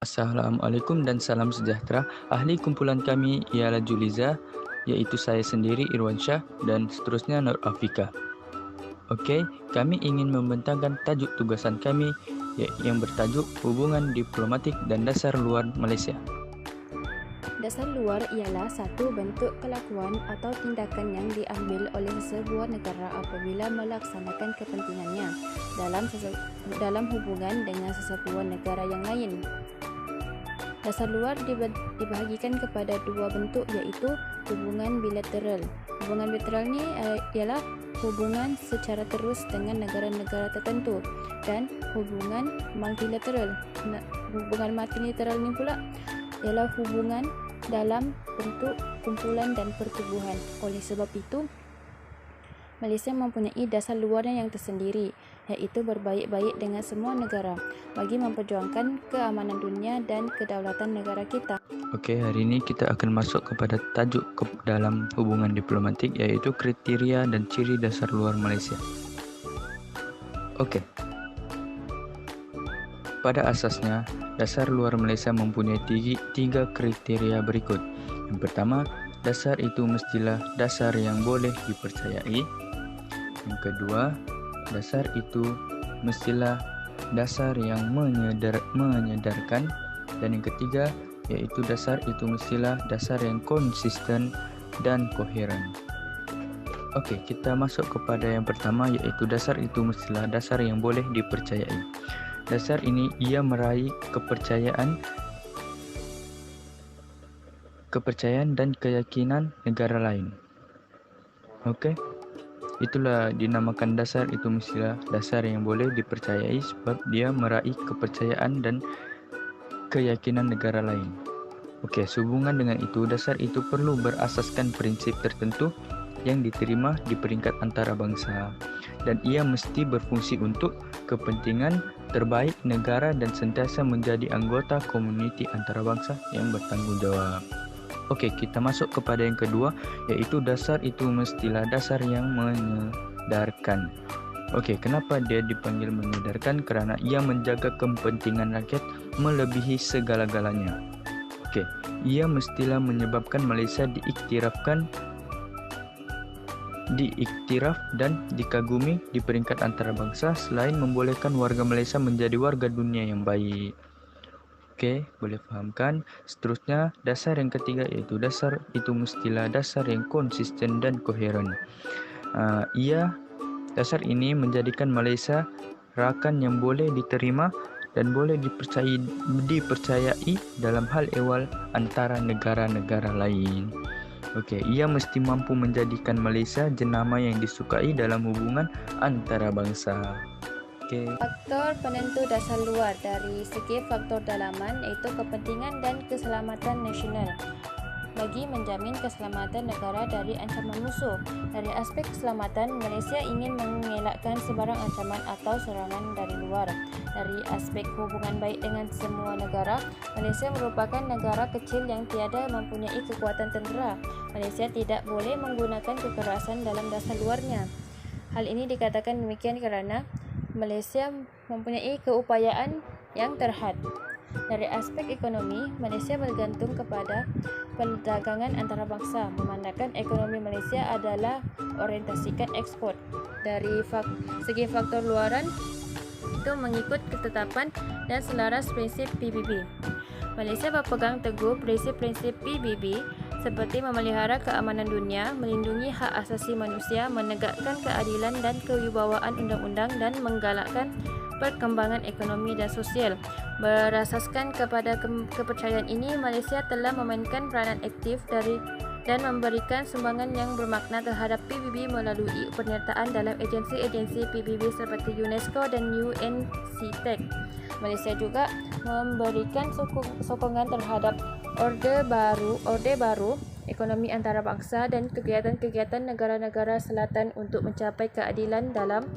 Assalamualaikum dan salam sejahtera. Ahli kumpulan kami ialah Juliza, yaitu saya sendiri Irwansyah dan seterusnya Nur Afika. Okey, kami ingin membentangkan tajuk tugasan kami yang bertajuk Hubungan Diplomatik dan Dasar Luar Malaysia. Dasar luar ialah satu bentuk kelakuan atau tindakan yang diambil oleh sebuah negara apabila melaksanakan kepentingannya dalam hubungan dengan sesatuan negara yang lain. Dasar luar dibahagikan kepada dua bentuk, iaitu hubungan bilateral. Hubungan bilateral ni ialah hubungan secara terus dengan negara-negara tertentu, dan hubungan multilateral. Hubungan multilateral ni pula ialah hubungan dalam bentuk kumpulan dan pertubuhan. Oleh sebab itu, Malaysia mempunyai dasar luarnya yang tersendiri, iaitu berbaik-baik dengan semua negara bagi memperjuangkan keamanan dunia dan kedaulatan negara kita. Okey, hari ini kita akan masuk kepada tajuk dalam hubungan diplomatik, iaitu kriteria dan ciri dasar luar Malaysia. Okey. Pada asasnya, dasar luar Malaysia mempunyai tiga kriteria berikut. Yang pertama, dasar itu mestilah dasar yang boleh dipercayai. Yang kedua, dasar itu mestilah dasar yang menyedarkan. Dan yang ketiga, iaitu dasar itu mestilah dasar yang konsisten dan koheren. Okey, kita masuk kepada yang pertama, iaitu dasar itu mestilah dasar yang boleh dipercayai. Dasar ini ia meraih kepercayaan dan keyakinan negara lain. Okey. Itulah dinamakan dasar itu mestilah dasar yang boleh dipercayai sebab dia meraih kepercayaan dan keyakinan negara lain. Okey, sehubungan dengan itu, dasar itu perlu berasaskan prinsip tertentu yang diterima di peringkat antarabangsa, dan ia mesti berfungsi untuk kepentingan terbaik negara dan sentiasa menjadi anggota komuniti antarabangsa yang bertanggungjawab. Okey, kita masuk kepada yang kedua, iaitu dasar itu mestilah dasar yang menyedarkan. Okey, kenapa dia dipanggil menyedarkan? Kerana ia menjaga kepentingan rakyat melebihi segala-galanya. Okey, ia mestilah menyebabkan Malaysia diiktiraf dan dikagumi di peringkat antarabangsa, selain membolehkan warga Malaysia menjadi warga dunia yang baik. Okey, boleh fahamkan. Seterusnya, dasar yang ketiga, iaitu dasar itu mestilah dasar yang konsisten dan koheren. Dasar ini menjadikan Malaysia rakan yang boleh diterima dan boleh dipercayai dalam hal ehwal antara negara-negara lain. Okey, ia mesti mampu menjadikan Malaysia jenama yang disukai dalam hubungan antarabangsa. Okey. Faktor penentu dasar luar dari segi faktor dalaman iaitu kepentingan dan keselamatan nasional bagi menjamin keselamatan negara dari ancaman musuh. Dari aspek keselamatan, Malaysia ingin mengelakkan sebarang ancaman atau serangan dari luar. Dari aspek hubungan baik dengan semua negara, Malaysia merupakan negara kecil yang tiada mempunyai kekuatan tentera. Malaysia tidak boleh menggunakan kekerasan dalam dasar luarnya. Hal ini dikatakan demikian kerana Malaysia mempunyai keupayaan yang terhad. Dari aspek ekonomi, Malaysia bergantung kepada perdagangan antarabangsa, memandangkan ekonomi Malaysia adalah orientasikan ekspor. Dari segi faktor luaran, itu mengikut ketetapan dan selaras prinsip PBB. Malaysia berpegang teguh prinsip-prinsip PBB seperti memelihara keamanan dunia, melindungi hak asasi manusia, menegakkan keadilan dan kewibawaan undang-undang, dan menggalakkan perkembangan ekonomi dan sosial. Berasaskan kepada kepercayaan ini, Malaysia telah memainkan peranan aktif dan memberikan sumbangan yang bermakna terhadap PBB melalui penyertaan dalam agensi-agensi PBB seperti UNESCO dan UNCTAD. Malaysia juga memberikan sokongan terhadap Orde Baru, ekonomi antarabangsa dan kegiatan-kegiatan negara-negara selatan untuk mencapai keadilan dalam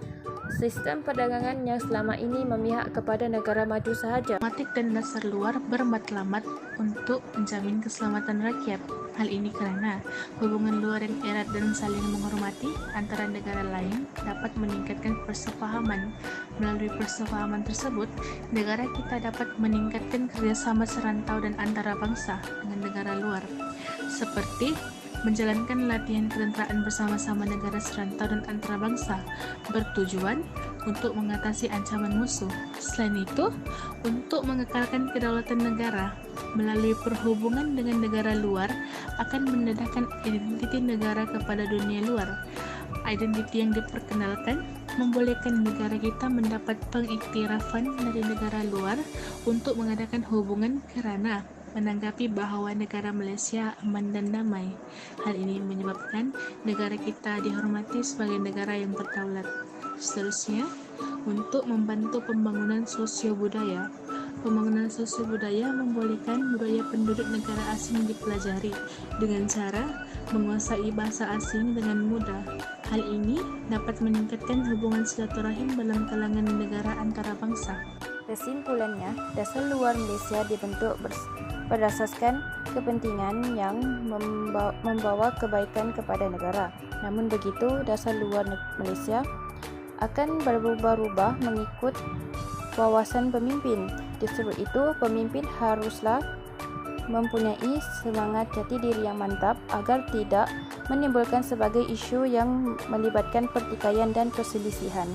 sistem perdagangan yang selama ini memihak kepada negara maju sahaja. Diplomatik dan dasar luar bermatlamat untuk menjamin keselamatan rakyat. Hal ini karena hubungan luar yang erat dan saling menghormati antara negara lain dapat meningkatkan persefahaman. Melalui persefahaman tersebut, negara kita dapat meningkatkan kerjasama serantau dan antara bangsa dengan negara luar, seperti menjalankan latihan ketenteraan bersama-sama negara serantau dan antarabangsa bertujuan untuk mengatasi ancaman musuh. Selain itu, untuk mengekalkan kedaulatan negara melalui perhubungan dengan negara luar akan mendedahkan identiti negara kepada dunia luar. Identiti yang diperkenalkan membolehkan negara kita mendapat pengiktirafan dari negara luar untuk mengadakan hubungan kerana menanggapi bahwa negara Malaysia aman dan damai. Hal ini menyebabkan negara kita dihormati sebagai negara yang berdaulat. Seterusnya, untuk membantu pembangunan sosio-budaya. Pembangunan sosio-budaya membolehkan budaya penduduk negara asing dipelajari dengan cara menguasai bahasa asing dengan mudah. Hal ini dapat meningkatkan hubungan silaturahim dalam kalangan negara antarabangsa. Kesimpulannya, dasar luar Malaysia dibentuk berdasarkan kepentingan yang membawa kebaikan kepada negara. Namun begitu, dasar luar Malaysia akan berubah-ubah mengikut wawasan pemimpin. Disebut itu, pemimpin haruslah mempunyai semangat jati diri yang mantap agar tidak menimbulkan sebagai isu yang melibatkan pertikaian dan perselisihan.